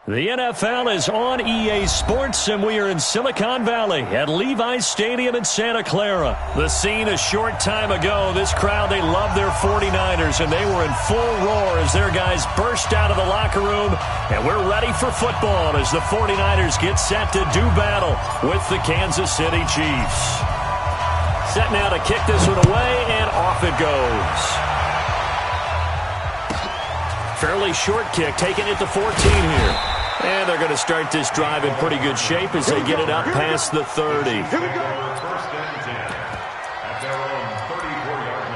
The NFL is on EA Sports, and we are in Silicon Valley at Levi's Stadium in Santa Clara. The scene a short time ago, this crowd, they love their 49ers, and they were in full roar as their guys burst out of the locker room, and we're ready for football as the 49ers get set to do battle with the Kansas City Chiefs. Set now to kick this one away, and off it goes. Fairly short kick, taking it to 14 here. And they're going to start this drive in pretty good shape as they get it up past the 30. Here we go. First and 10 at their own 34-yard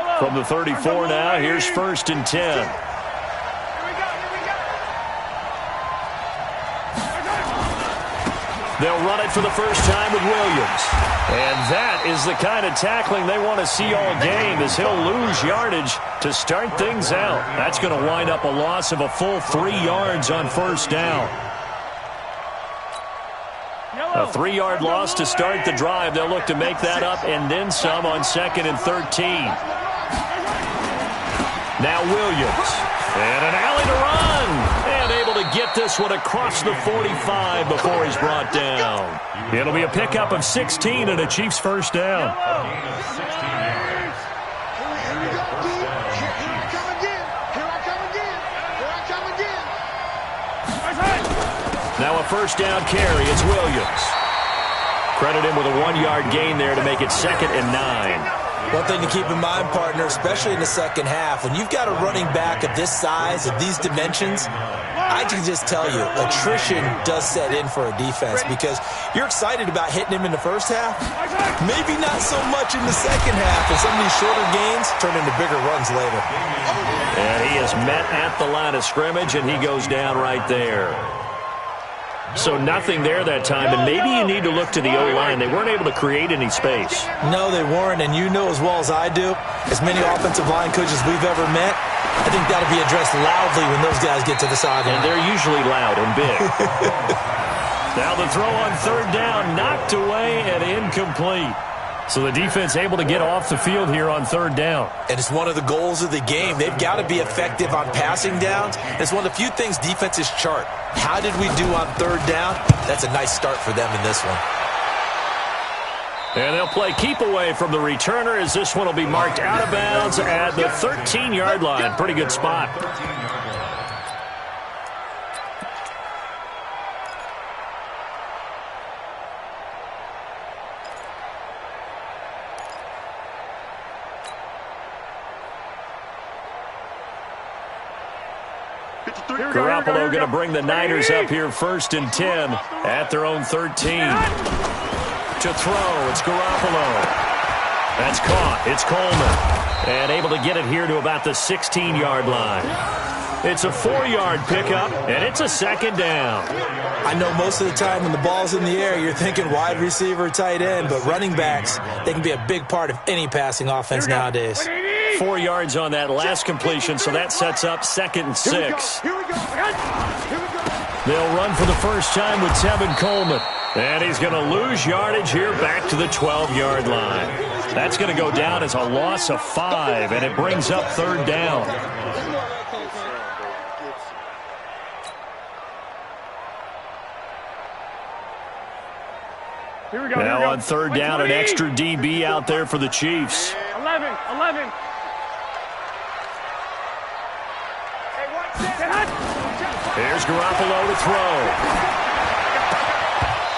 line. From the 34 now, here's first and 10. They'll run it for the first time with Williams. And that is the kind of tackling they want to see all game, as he'll lose yardage to start things out. That's going to wind up a loss of a full 3 yards on first down. A 3-yard loss to start the drive. They'll look to make that up and then some on 2nd and 13. Now Williams. And an alley to run. And able to get this one across the 45 before he's brought down. It'll be a pickup of 16 and a Chiefs first down. Now a first down carry. It's Williams. Credit him with a 1-yard gain there to make it 2nd and 9. One thing to keep in mind, partner, especially in the second half, when you've got a running back of this size, of these dimensions, I can just tell you, attrition does set in for a defense because you're excited about hitting him in the first half. Maybe not so much in the second half, and some of these shorter gains turn into bigger runs later. And he is met at the line of scrimmage, and he goes down right there. So nothing there that time, and maybe you need to look to the O-line. They weren't able to create any space. No, they weren't, and you know as well as I do, as many offensive line coaches we've ever met, I think that'll be addressed loudly when those guys get to the sideline. And they're usually loud and big. Now the throw on third down, knocked away and incomplete. So the defense able to get off the field here on third down. And it's one of the goals of the game. They've got to be effective on passing downs. It's one of the few things defenses chart. How did we do on third down? That's a nice start for them in this one. And they'll play keep away from the returner as this one will be marked out of bounds at the 13-yard line. Pretty good spot. Garoppolo going to bring the Niners up here first and 10 at their own 13. To throw, it's Garoppolo. That's caught. It's Coleman. And able to get it here to about the 16-yard line. It's a 4-yard pickup, and it's a second down. I know most of the time when the ball's in the air, you're thinking wide receiver, tight end, but running backs, they can be a big part of any passing offense nowadays. 4 yards on that last completion, so that sets up 2nd and 6. They'll run for the first time with Tevin Coleman. And he's going to lose yardage here back to the 12-yard line. That's going to go down as a loss of 5, and it brings up third down. Now on third down, an extra DB out there for the Chiefs. 11. Here's Garoppolo to throw.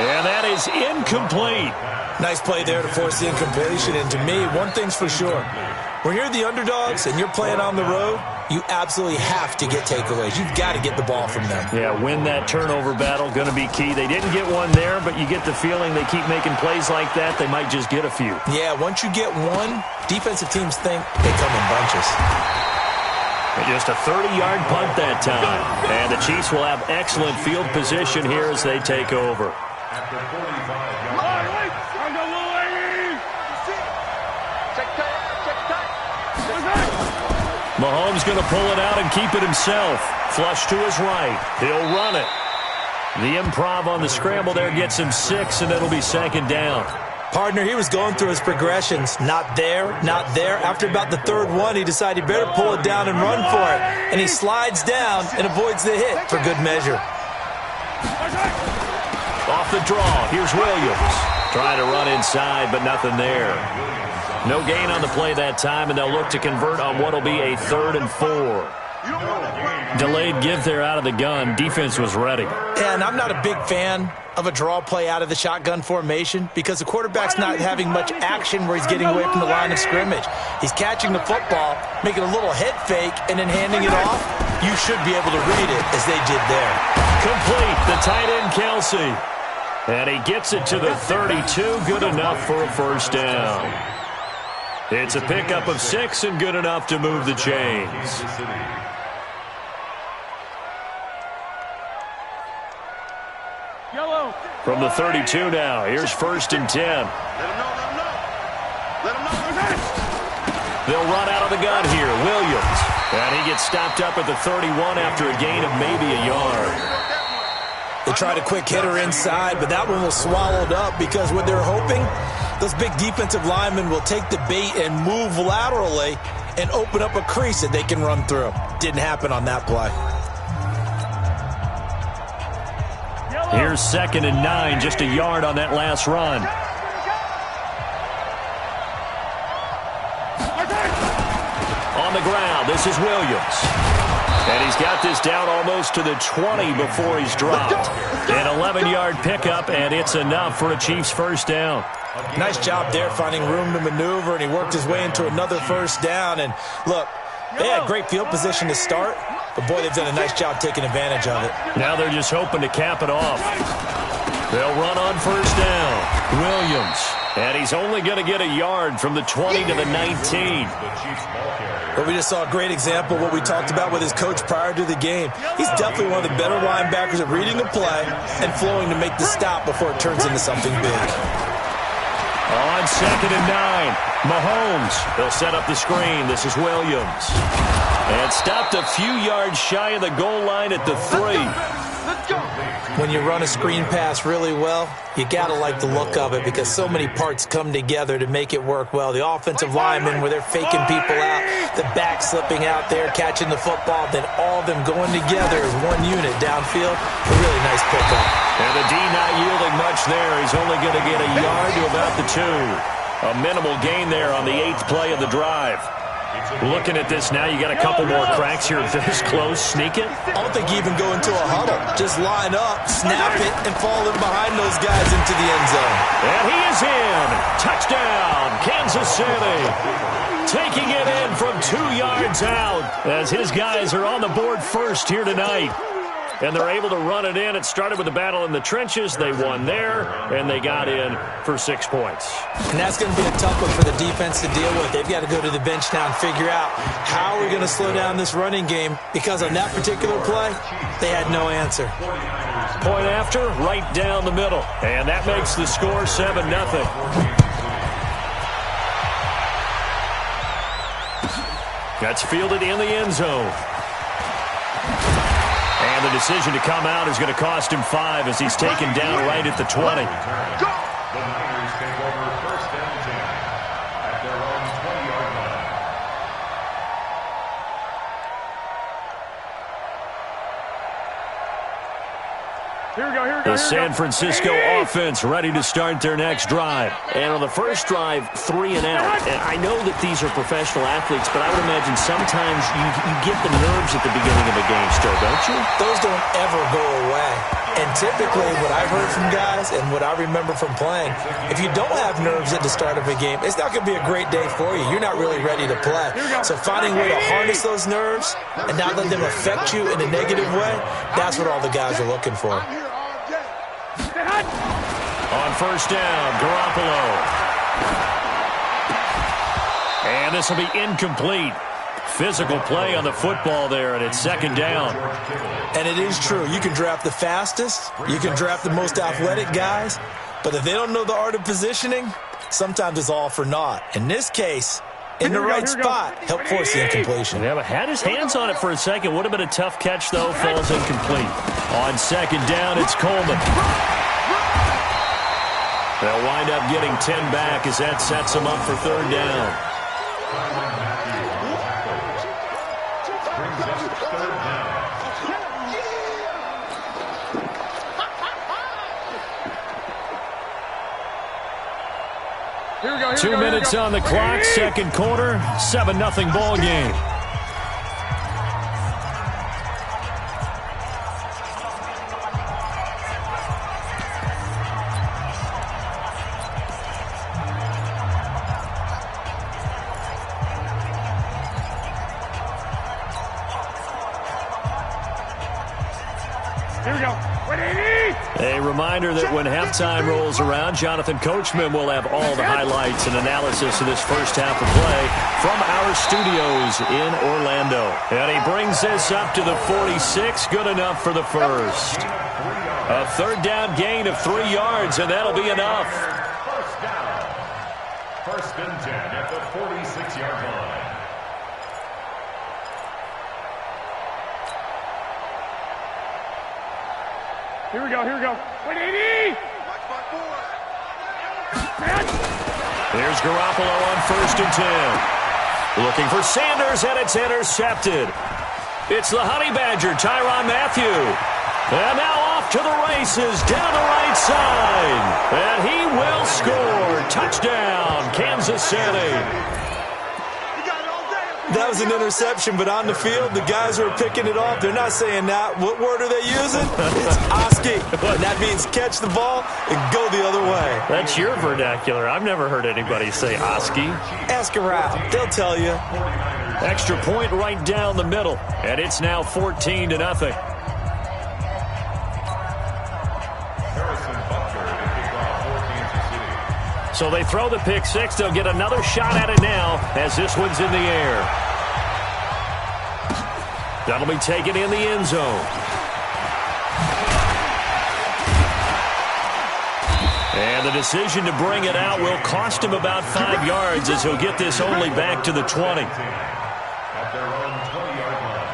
And that is incomplete. Nice play there to force the incompletion. And to me, one thing's for sure. When you're the underdogs and you're playing on the road, you absolutely have to get takeaways. You've got to get the ball from them. Yeah, win that turnover battle, going to be key. They didn't get one there, but you get the feeling they keep making plays like that, they might just get a few. Yeah, once you get one, defensive teams think they come in bunches. Just a 30-yard punt that time. And the Chiefs will have excellent field position here as they take over. After 45 yards. Mahomes going to pull it out and keep it himself. Flush to his right. He'll run it. The improv on the scramble there gets him 6, and it'll be second down. Partner, he was going through his progressions. Not there, not there. After about the third one, he decided he better pull it down and run for it. And he slides down and avoids the hit for good measure. Off the draw, here's Williams. Trying to run inside, but nothing there. No gain on the play that time, and they'll look to convert on what will be a 3rd and 4. Delayed give there out of the gun. Defense was ready. And I'm not a big fan of a draw play out of the shotgun formation because the quarterback's not having much action where he's getting away from the line of scrimmage. He's catching the football, making a little head fake, and then handing it off. You should be able to read it as they did there. Complete, the tight end Kelsey. And he gets it to the 32. Good enough for a first down. It's a pickup of 6 and good enough to move the chains. From the 32 now, here's 1st and 10. They'll run out of the gun here. Williams. And he gets stopped up at the 31 after a gain of maybe a yard. They tried a quick hitter inside, but that one was swallowed up because what they're hoping, those big defensive linemen will take the bait and move laterally and open up a crease that they can run through. Didn't happen on that play. Here's 2nd and 9, just a yard on that last run. On the ground, this is Williams. And he's got this down almost to the 20 before he's dropped. An 11-yard pickup, and it's enough for a Chiefs first down. Nice job there finding room to maneuver, and he worked his way into another first down. And look, they had great field position to start, but boy, they've done a nice job taking advantage of it. Now they're just hoping to cap it off. They'll run on first down. Williams. And he's only going to get a yard from the 20 to the 19. But we just saw a great example of what we talked about with his coach prior to the game. He's definitely one of the better linebackers at reading a play and flowing to make the stop before it turns into something big. On 2nd and 9, Mahomes. They'll set up the screen. This is Williams. And stopped a few yards shy of the goal line at the 3. When you run a screen pass really well, you got to like the look of it because so many parts come together to make it work well. The offensive linemen, where they're faking people out, the back slipping out there, catching the football, then all of them going together as one unit downfield. A really nice pickup. And the D not yielding much there. He's only going to get a yard to about the 2. A minimal gain there on the 8th play of the drive. Looking at this now, you got a couple more cracks here. This close, sneak it. I don't think you even go into a huddle. Just line up, snap it, and fall in behind those guys into the end zone. And he is in. Touchdown, Kansas City. Taking it in from 2 yards out as his guys are on the board first here tonight. And they're able to run it in. It started with a battle in the trenches. They won there, and they got in for 6 points. And that's going to be a tough one for the defense to deal with. They've got to go to the bench now and figure out how we're going to slow down this running game because on that particular play, they had no answer. Point after, right down the middle. And that makes the score 7-0. That's fielded in the end zone. And the decision to come out is going to cost him 5 as he's taken down right at the 20. The Niners take over 1st and 10 at their own 20-yard line. The San Francisco offense ready to start their next drive. And on the first drive, 3 and out. And I know that these are professional athletes, but I would imagine sometimes you get the nerves at the beginning of a game still, don't you? Those don't ever go away. And typically what I've heard from guys and what I remember from playing, if you don't have nerves at the start of a game, it's not going to be a great day for you. You're not really ready to play. So finding a way to harness those nerves and not let them affect you in a negative way, that's what all the guys are looking for. On first down, Garoppolo. And this will be incomplete. Physical play on the football there, and it's 2nd down. And it is true. You can draft the fastest. You can draft the most athletic guys. But if they don't know the art of positioning, sometimes it's all for naught. In this case, in the right spot. Helped force the incompletion. Yeah, but had his hands on it for a second. Would have been a tough catch, though. Falls incomplete. On second down, it's Coleman. They'll wind up getting 10 back as that sets them up for third down. Here we go, 2 minutes on the clock, second quarter, 7-0 ball game. Here we go. A reminder that when halftime rolls around, Jonathan Coachman will have all the highlights and analysis of this first half of play from our studios in Orlando. And he brings this up to the 46, good enough for the first. A third down gain of 3 yards, and that'll be enough. First down. First and 10 at the 46-yard line. Here we go, here we go. 180! Here's Garoppolo on first and 10. Looking for Sanders, and it's intercepted. It's the Honey Badger, Tyrann Mathieu. And now off to the races, down the right side. And he will score. Touchdown, Kansas City. That was an interception, but on the field, the guys who are picking it off, they're not saying that. What word are they using? It's Oski. And that means catch the ball and go the other way. That's your vernacular. I've never heard anybody say Oski. Ask around. They'll tell you. Extra point right down the middle. And it's now 14-0. So they throw the pick six. They'll get another shot at it now as this one's in the air. That'll be taken in the end zone. And the decision to bring it out will cost him about 5 yards as he'll get this only back to the 20. At their own 20-yard line.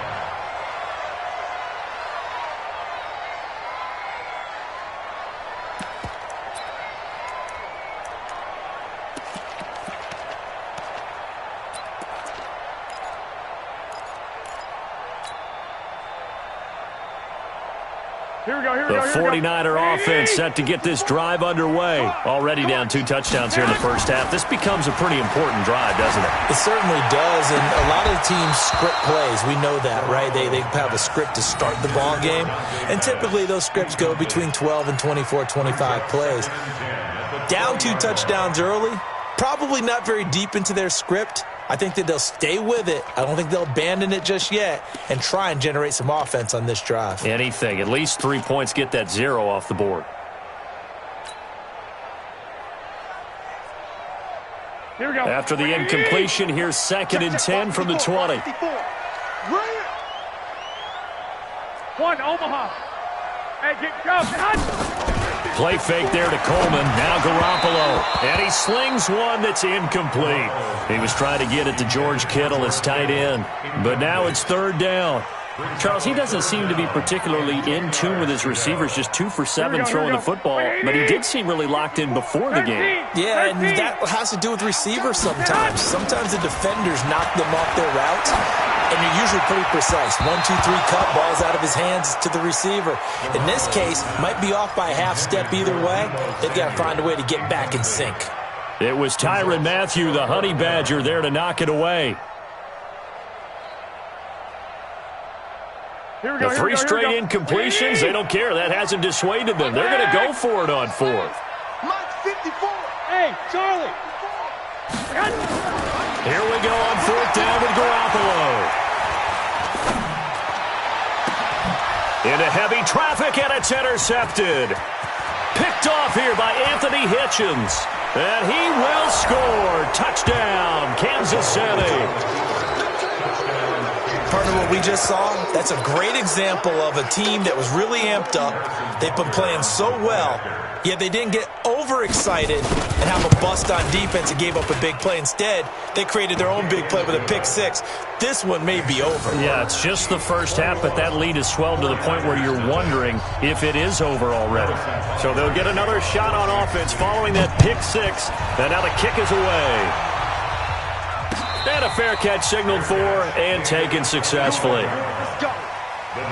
Here we go, here we The go, here we go. 49er offense set to get this drive underway. Already down 2 touchdowns here in the first half. This becomes a pretty important drive, doesn't it? It certainly does, and a lot of the teams script plays. We know that, right? They have a script to start the ball game, and typically those scripts go between 12 and 24, 25 plays. Down 2 touchdowns early, probably not very deep into their script. I think that they'll stay with it. I don't think they'll abandon it just yet and try and generate some offense on this drive. Anything. At least 3 points, get that 0 off the board. Here we go. After the incompletion, here's second and 10 from the 20. One, Omaha. Hey, get go. Play fake there to Coleman. Now Garoppolo. And he slings one that's incomplete. He was trying to get it to George Kittle, his tight end. But now it's third down. Charles, he doesn't seem to be particularly in tune with his receivers, just 2 for 7 throwing the football, but he did seem really locked in before the game. Yeah, and that has to do with receivers sometimes. Sometimes the defenders knock them off their routes, and they're usually pretty precise. 1, 2, 3 cut, balls out of his hands to the receiver. In this case, might be off by a half step either way. They've got to find a way to get back in sync. It was Tyrann Mathieu, the Honey Badger, there to knock it away. The 3 straight incompletions, they don't care. That hasn't dissuaded them. They're going to go for it on 4th. Hey, Charlie. Here we go on 4th down with Garoppolo. Into heavy traffic, and it's intercepted. Picked off here by Anthony Hitchens. And he will score. Touchdown, Kansas City. Partner, partner, what we just saw, that's a great example of a team that was really amped up. They've been playing so well, yet they didn't get overexcited and have a bust on defense and gave up a big play. Instead, they created their own big play with a pick six. This one may be over. Yeah, it's just the first half, but that lead has swelled to the point where you're wondering if it is over already. So they'll get another shot on offense following that pick six. And now the kick is away. And a fair catch signaled for and taken successfully. The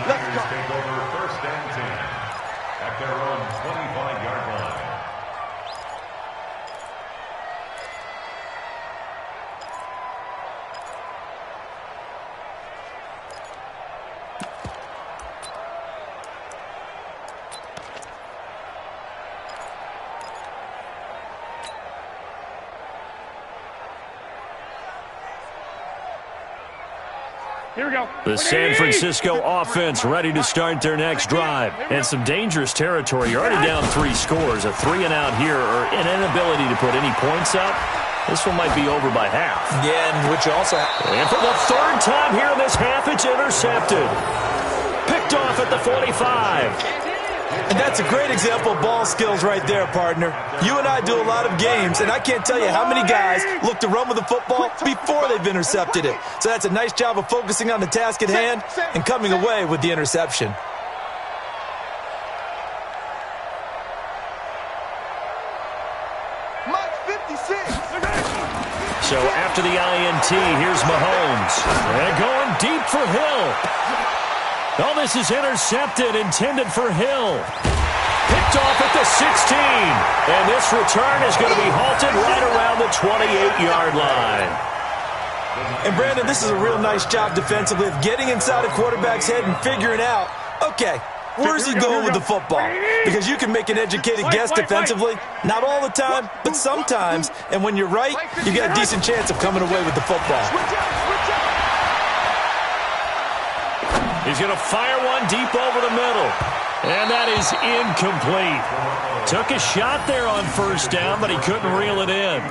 Niners take over first and 10 at their own 25-yard line. Here we go. The San Francisco offense ready to start their next drive. And some dangerous territory. You're already down 3 scores. A 3-and-out here or an inability to put any points up. This one might be over by half. Yeah, and which also... And for the third time here in this half, it's intercepted. Picked off at the 45. And that's a great example of ball skills right there, partner. You and I do a lot of games, and I can't tell you how many guys look to run with the football before they've intercepted it. So that's a nice job of focusing on the task at hand and coming away with the interception. So after the INT, here's Mahomes. And going deep for Hill. Oh, this is intercepted, intended for Hill. Picked off at the 16. And this return is going to be halted right around the 28-yard line. And, Brandon, this is a real nice job defensively of getting inside a quarterback's head and figuring out, okay, where's he going with the football? Because you can make an educated guess defensively. Not all the time, but sometimes. And when you're right, you got a decent chance of coming away with the football. He's going to fire one deep over the middle. And that is incomplete. Took a shot there on first down, but he couldn't reel it in.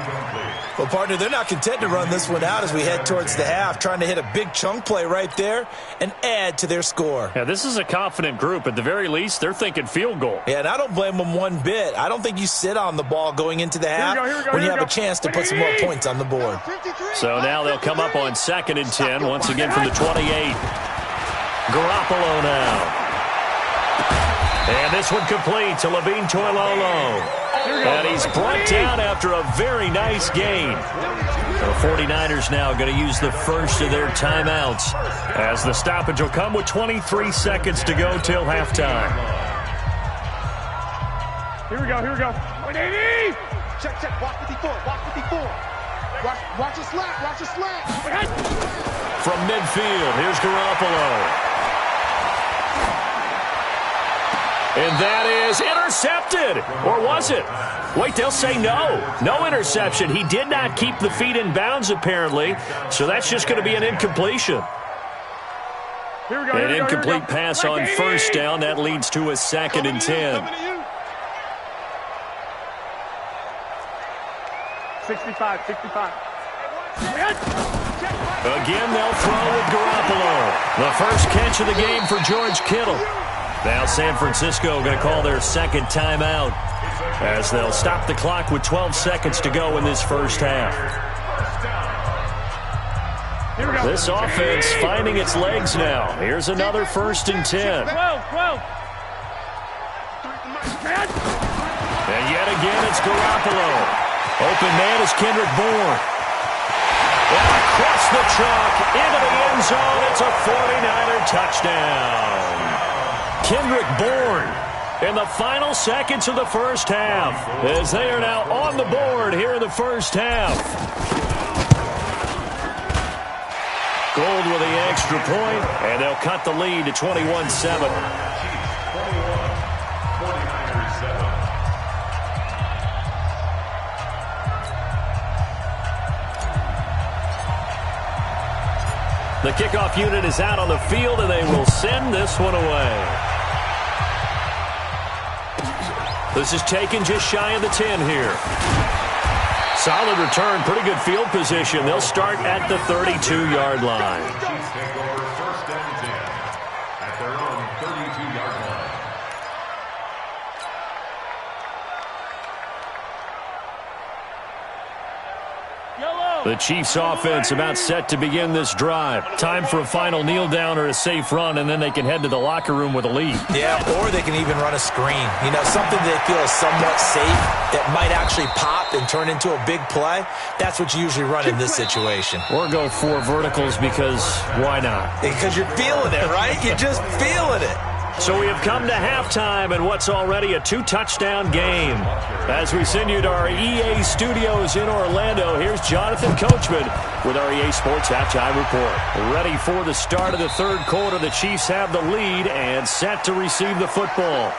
Well, partner, they're not content to run this one out as we head towards the half, trying to hit a big chunk play right there and add to their score. Yeah, this is a confident group. At the very least, they're thinking field goal. Yeah, and I don't blame them one bit. I don't think you sit on the ball going into the half when you have a chance to put some more points on the board. So now they'll come up on 2nd and 10, once again from the 28. Garoppolo now. And this one complete to Levine Toilolo. And he's brought down after a very nice gain. The 49ers now going to use the first of their timeouts as the stoppage will come with 23 seconds to go till halftime. Here we go, here we go. 180! Check, watch 54, watch 54. Watch the slap, watch the slap. From midfield, here's Garoppolo. And that is intercepted. Or was it? Wait, they'll say no. No interception. He did not keep the feet in bounds, apparently. So that's just going to be an incompletion. Here we go, An incomplete pass on first down. That leads to a 2nd and 10. 65. Again, they'll throw with Garoppolo. The first catch of the game for George Kittle. Now San Francisco going to call their 2nd timeout as they'll stop the clock with 12 seconds to go in this first half. This offense finding its legs now. Here's another 1st and 10. 12. And yet again, it's Garoppolo. Open man is Kendrick Bourne. And across the chalk into the end zone. It's a 49er touchdown. Kendrick Bourne in the final seconds of the first half as they are now on the board here in the first half. Gold with the extra point, and they'll cut the lead to 21-7. The kickoff unit is out on the field, and they will send this one away. This is taken just shy of the 10 here. Solid return, pretty good field position. They'll start at the 32-yard line. The Chiefs offense about set to begin this drive. Time for a final kneel down or a safe run, and then they can head to the locker room with a lead. Yeah, or they can even run a screen. You know, something they feel is somewhat safe that might actually pop and turn into a big play. That's what you usually run in this situation. Or go 4 verticals because why not? Because you're feeling it, right? You're just feeling it. So we have come to halftime in what's already a 2-touchdown game. As we send you to our EA studios in Orlando, here's Jonathan Coachman with our EA Sports Halftime Report. Ready for the start of the third quarter. The Chiefs have the lead and set to receive the football.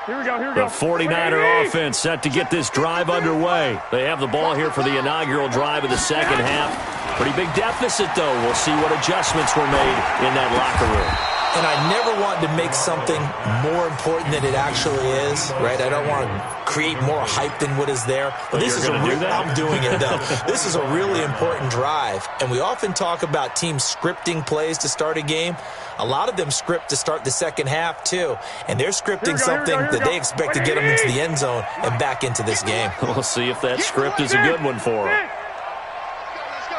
Here we go, here we go. The 49er offense set to get this drive underway. They have the ball here for the inaugural drive of the second half. Pretty big deficit, though. We'll see what adjustments were made in that locker room. And I never want to make something more important than it actually is, right? I don't want to create more hype than what is there. But this is I'm doing it, though. This is a really important drive. And we often talk about teams scripting plays to start a game. A lot of them script to start the second half, too. And they're scripting something that they expect to get them into the end zone and back into this game. We'll see if that script is a good one for them. Let's go.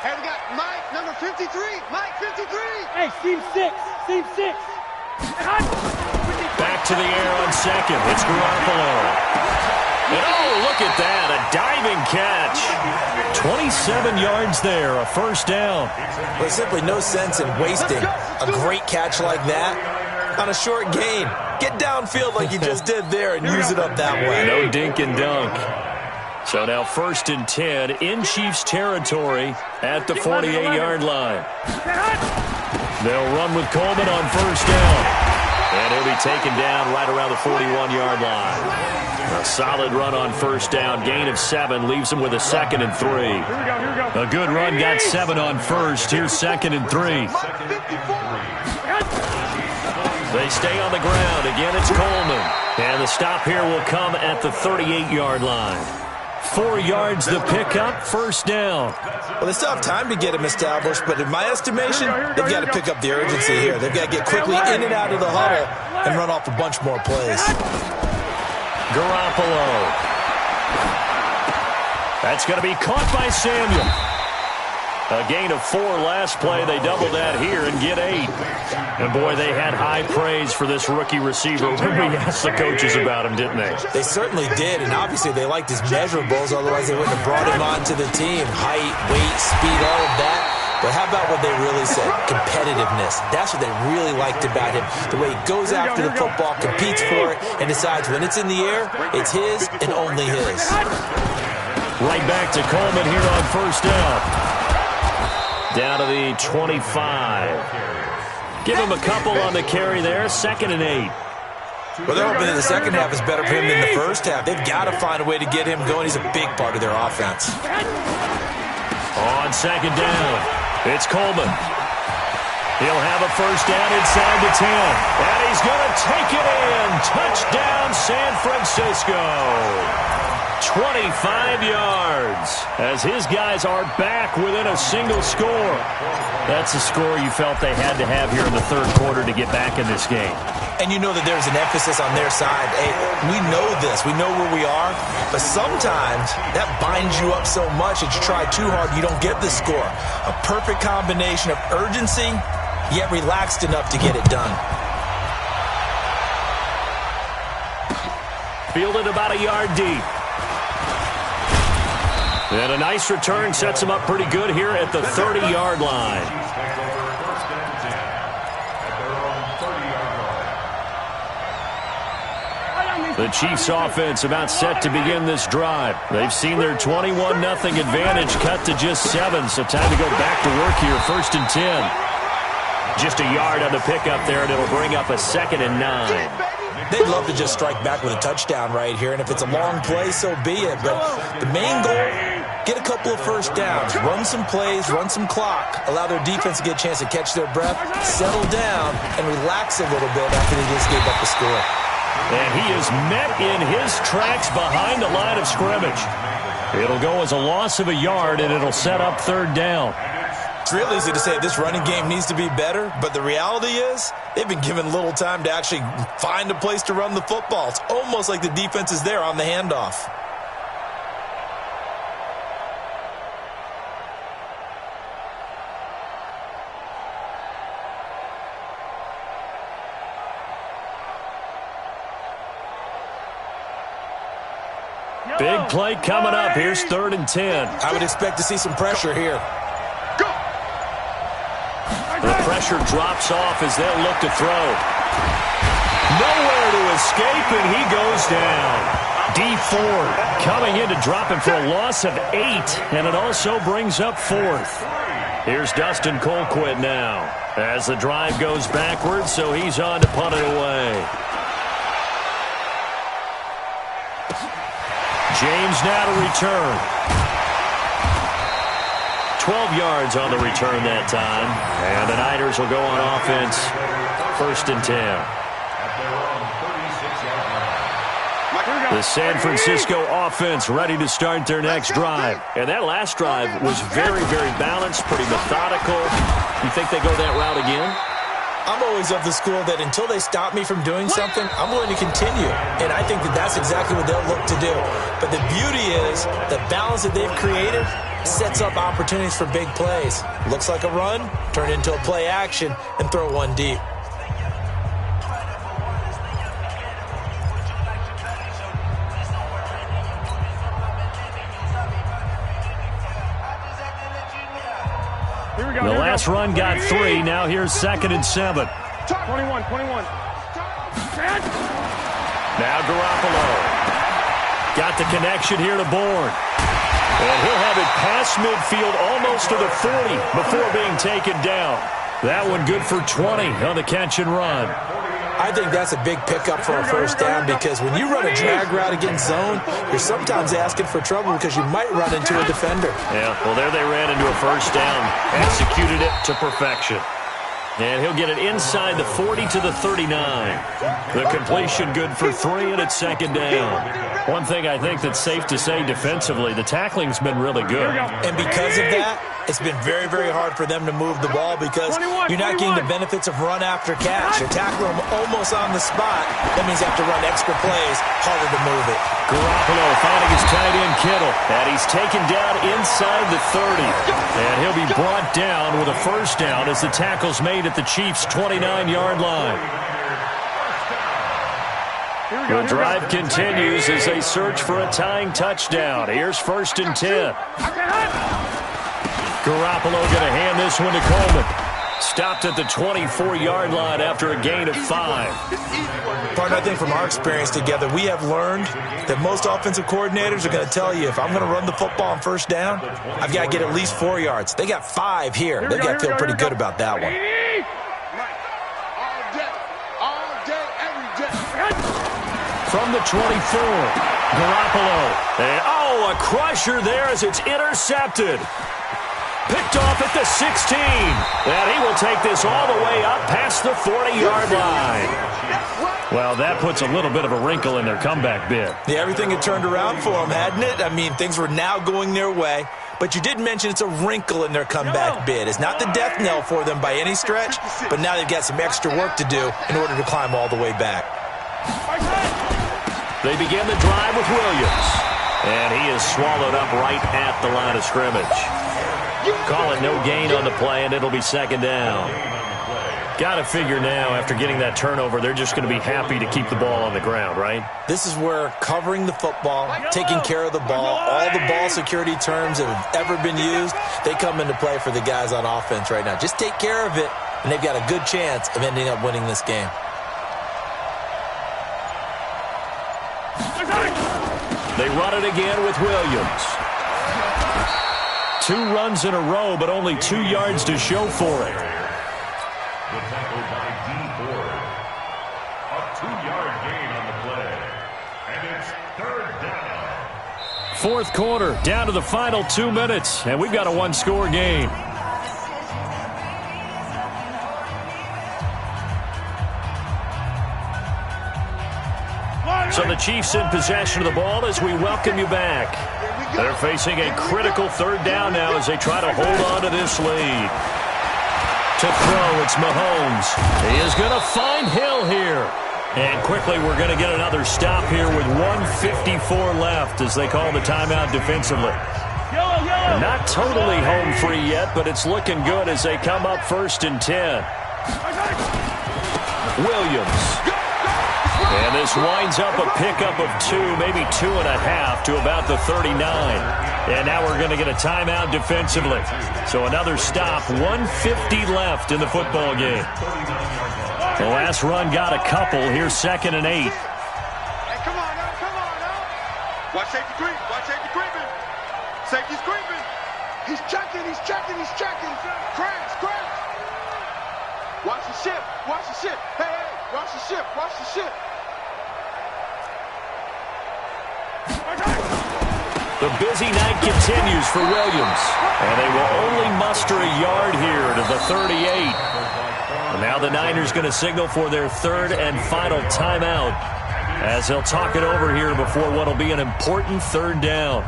Hey, we got Mike, number 53. Mike, 53. Hey, seam 6. Seam 6. Back to the air on second. It's Garoppolo. And oh, look at that. A diving catch. 27 yards there. A first down. There's simply no sense in wasting a great catch like that on a short gain. Get downfield like you just did there and use it up that way. No dink and dunk. So now 1st and 10 in Chiefs territory at the 48-yard line. They'll run with Coleman on first down. And he'll be taken down right around the 41-yard line. A solid run on first down. Gain of 7 leaves him with a 2nd and 3. Here we go. A good run got 7 on first. Here's 2nd and 3. They stay on the ground. Again, it's Coleman. And the stop here will come at the 38-yard line. 4 yards the pickup, first down. Well, they still have time to get him established, but in my estimation, they've got to pick up the urgency here. They've got to get quickly in and out of the huddle and run off a bunch more plays. Garoppolo. That's going to be caught by Samuel. A gain of 4 last play. They double that here and get 8. And, boy, they had high praise for this rookie receiver when we asked the coaches about him, didn't they? They certainly did, and obviously they liked his measurables. Otherwise, they wouldn't have brought him onto the team. Height, weight, speed, all of that. But how about what they really said? Competitiveness. That's what they really liked about him. The way he goes after the football, competes for it, and decides when it's in the air, it's his and only his. Right back to Coleman here on first down. Down to the 25. Give him a couple on the carry there. 2nd and 8. Well, they're hoping that the second half is better for him than the first half. They've got to find a way to get him going. He's a big part of their offense. On 2nd down, it's Coleman. He'll have a first down inside the 10. And he's going to take it in. Touchdown, San Francisco. 25 yards as his guys are back within a single score. That's a score you felt they had to have here in the third quarter to get back in this game. And you know that there's an emphasis on their side. Hey, we know this. We know where we are. But sometimes that binds you up so much that you try too hard, you don't get the score. A perfect combination of urgency, yet relaxed enough to get it done. Fielded about a yard deep. And a nice return sets him up pretty good here at the 30-yard line. The Chiefs offense about set to begin this drive. They've seen their 21-0 advantage cut to just 7, so time to go back to work here. 1st and 10. Just a yard on the pickup there, and it'll bring up a 2nd and 9. They'd love to just strike back with a touchdown right here, and if it's a long play, so be it. But the main goal, get a couple of first downs, run some plays, run some clock, allow their defense to get a chance to catch their breath, settle down, and relax a little bit after they just gave up the score. And he is met in his tracks behind the line of scrimmage. It'll go as a loss of a yard, and it'll set up 3rd down. It's real easy to say this running game needs to be better, but the reality is they've been given little time to actually find a place to run the football. It's almost like the defense is there on the handoff. Big play coming up. Here's 3rd and 10. I would expect to see some pressure here. The pressure drops off as they'll look to throw. Nowhere to escape, and he goes down. D Ford coming in to drop him for a loss of 8, and it also brings up 4th. Here's Dustin Colquitt now as the drive goes backwards, so he's on to punt it away. James now to return. 12 yards on the return that time. And the Niners will go on offense. 1st and 10. The San Francisco offense ready to start their next drive. And that last drive was very, very balanced, pretty methodical. You think they go that route again? I'm always of the school that until they stop me from doing something, I'm going to continue. And I think that that's exactly what they'll look to do. But the beauty is the balance that they've created sets up opportunities for big plays. Looks like a run, turn into a play action, and throw one deep. The last run got 3. Now here's 2nd and 7. 21. Now Garoppolo. Got the connection here to Bourne. And he'll have it past midfield almost to the 40 before being taken down. That one good for 20 on the catch and run. I think that's a big pickup for a 1st down because when you run a drag route against zone, you're sometimes asking for trouble because you might run into a defender. Yeah, well, there they ran into a 1st down. Executed it to perfection. And he'll get it inside the 40 to the 39. The completion good for 3, and it's 2nd down. One thing I think that's safe to say defensively, the tackling's been really good. And because of that, it's been very, very hard for them to move the ball because you're not getting the benefits of run after catch. You're tackling them almost on the spot. That means you have to run extra plays, harder to move it. Garoppolo finding his tight end Kittle. And he's taken down inside the 30. And he'll be brought down with a 1st down as the tackle's made at the Chiefs' 29-yard line. The drive continues as they search for a tying touchdown. Here's 1st and 10. Garoppolo going to hand this one to Coleman. Stopped at the 24-yard line after a gain of 5. Partner, I think from our experience together, we have learned that most offensive coordinators are going to tell you, if I'm going to run the football on 1st down, I've got to get at least 4 yards. They got 5 here. They got to feel pretty good about that one. From the 24, Garoppolo. And, a crusher there as it's intercepted. Picked off at the 16. And he will take this all the way up past the 40-yard line. Well, that puts a little bit of a wrinkle in their comeback bid. Yeah, everything had turned around for them, hadn't it? I mean, things were now going their way. But you did mention it's a wrinkle in their comeback bid. It's not the death knell for them by any stretch, but now they've got some extra work to do in order to climb all the way back. They begin the drive with Williams. And he is swallowed up right at the line of scrimmage. Call it no gain on the play, and it'll be 2nd down. Got to figure now, after getting that turnover, they're just going to be happy to keep the ball on the ground, right? This is where covering the football, taking care of the ball, all the ball security terms that have ever been used, they come into play for the guys on offense right now. Just take care of it, and they've got a good chance of ending up winning this game. They run it again with Williams. 2 runs in a row, but only 2 yards to show for it. The tackle by D Ford. A 2-yard gain on the play. And it's 3rd down. 4th quarter, down to the final 2 minutes, and we've got a 1-score game. So the Chiefs in possession of the ball as we welcome you back. They're facing a critical third down now as they try to hold on to this lead. To throw, it's Mahomes. He is going to find Hill here. And quickly, we're going to get another stop here with 1:54 left as they call the timeout defensively. And not totally home free yet, but it's looking good as they come up 1st and 10. Williams. And this winds up a pickup of 2, maybe 2.5 to about the 39. And now we're going to get a timeout defensively. So another stop, 1:50 left in the football game. The last run got a couple. Here's 2nd and 8. Hey, come on now. Watch safety creep. Safety's creeping. He's checking. Crash. Watch the ship. Hey, watch the ship. The busy night continues for Williams. And they will only muster a yard here to the 38. And now the Niners going to signal for their 3rd and final timeout as they'll talk it over here before what will be an important 3rd down.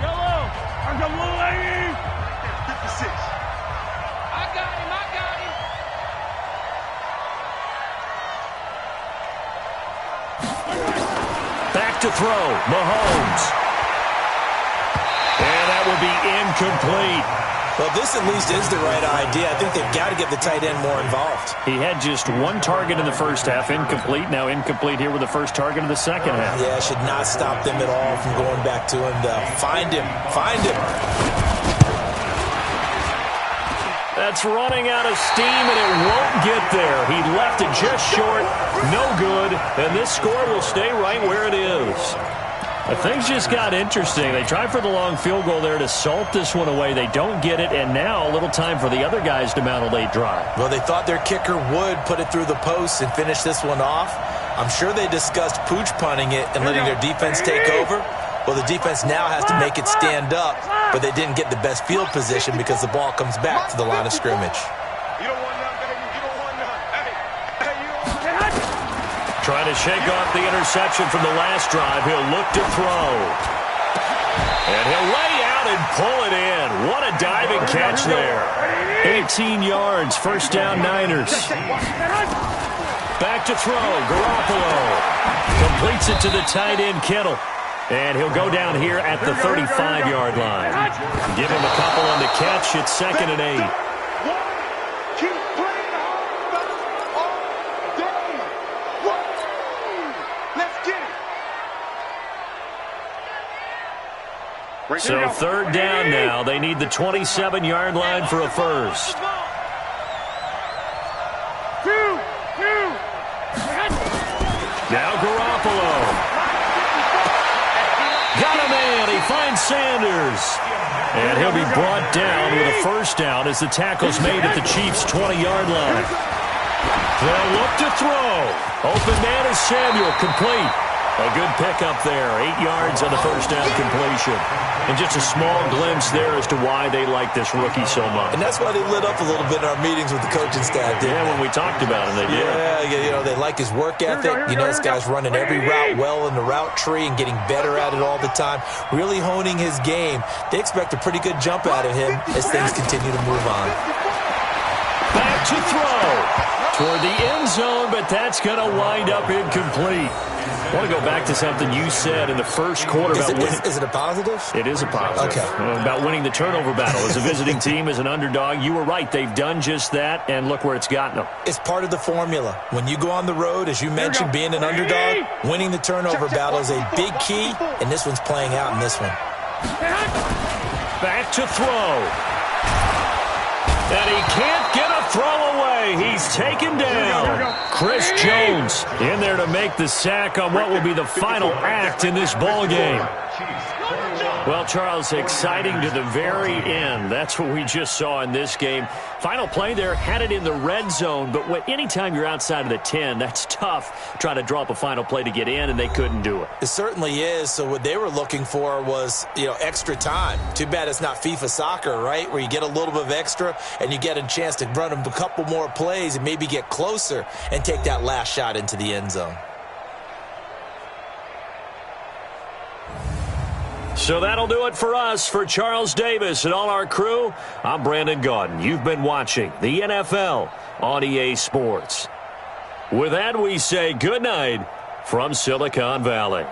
Yellow. I'm the little lady. 56. I got him. Back to throw, Mahomes. And that will be incomplete. Well, this at least is the right idea. I think they've got to get the tight end more involved. He had just 1 target in the first half, incomplete. Now incomplete here with the first target of the second half. Yeah, should not stop them at all from going back to him. Find him. That's running out of steam, and it won't get there. He left it just short, no good, and this score will stay right where it is. But things just got interesting. They tried for the long field goal there to salt this one away. They don't get it, and now a little time for the other guys to mount a late drive. Well, they thought their kicker would put it through the post and finish this one off. I'm sure they discussed pooch punting it and letting their defense take over. Well, the defense now has to make it stand up, but they didn't get the best field position because the ball comes back to the line of scrimmage. You don't want none, baby. You don't want none. Hey, you don't want none. Trying to shake off the interception from the last drive. He'll look to throw. And he'll lay out and pull it in. What a diving catch there. 18 yards, 1st down Niners. Back to throw, Garoppolo. Completes it to the tight end, Kittle. And he'll go down here at the 35-yard line. Give him a couple on the catch. It's 2nd and 8. Keep playing hard all day. Let's get it. So 3rd down now. They need the 27-yard line for a first. Now Garoppolo. Got a man. He finds Sanders. And he'll be brought down with a first down as the tackle's made at the Chiefs' 20-yard line. They'll look to throw. Open man is Samuel, complete. A good pickup there. 8 yards on the first down completion. And just a small glimpse there as to why they like this rookie so much. And that's why they lit up a little bit in our meetings with the coaching staff, didn't they? When we talked about him, they did. Yeah, you know, they like his work ethic. You know, this guy's running every route well in the route tree and getting better at it all the time, really honing his game. They expect a pretty good jump out of him as things continue to move on. Back to throw. Toward the end zone, but that's going to wind up incomplete. I want to go back to something you said in the first quarter about winning. Is it a positive? It is a positive. Okay. About winning the turnover battle. As a visiting team, as an underdog, you were right. They've done just that, and look where it's gotten them. It's part of the formula. When you go on the road, as you mentioned, being an underdog, winning the turnover battle is a big key, and this one's playing out in this one. Back to throw. And he can't get a throw away. He's taken down. Chris Jones in there to make the sack on what will be the final act in this ball game. Well, Charles, exciting to the very end. That's what we just saw in this game. Final play there, had it in the red zone, but anytime you're outside of the 10, that's tough trying to draw up a final play to get in, and they couldn't do it. It certainly is. So what they were looking for was, extra time. Too bad it's not FIFA soccer, right, where you get a little bit of extra and you get a chance to run a couple more plays and maybe get closer and take that last shot into the end zone. So that'll do it for us. For Charles Davis and all our crew, I'm Brandon Gaudin. You've been watching the NFL on EA Sports. With that, we say good night from Silicon Valley.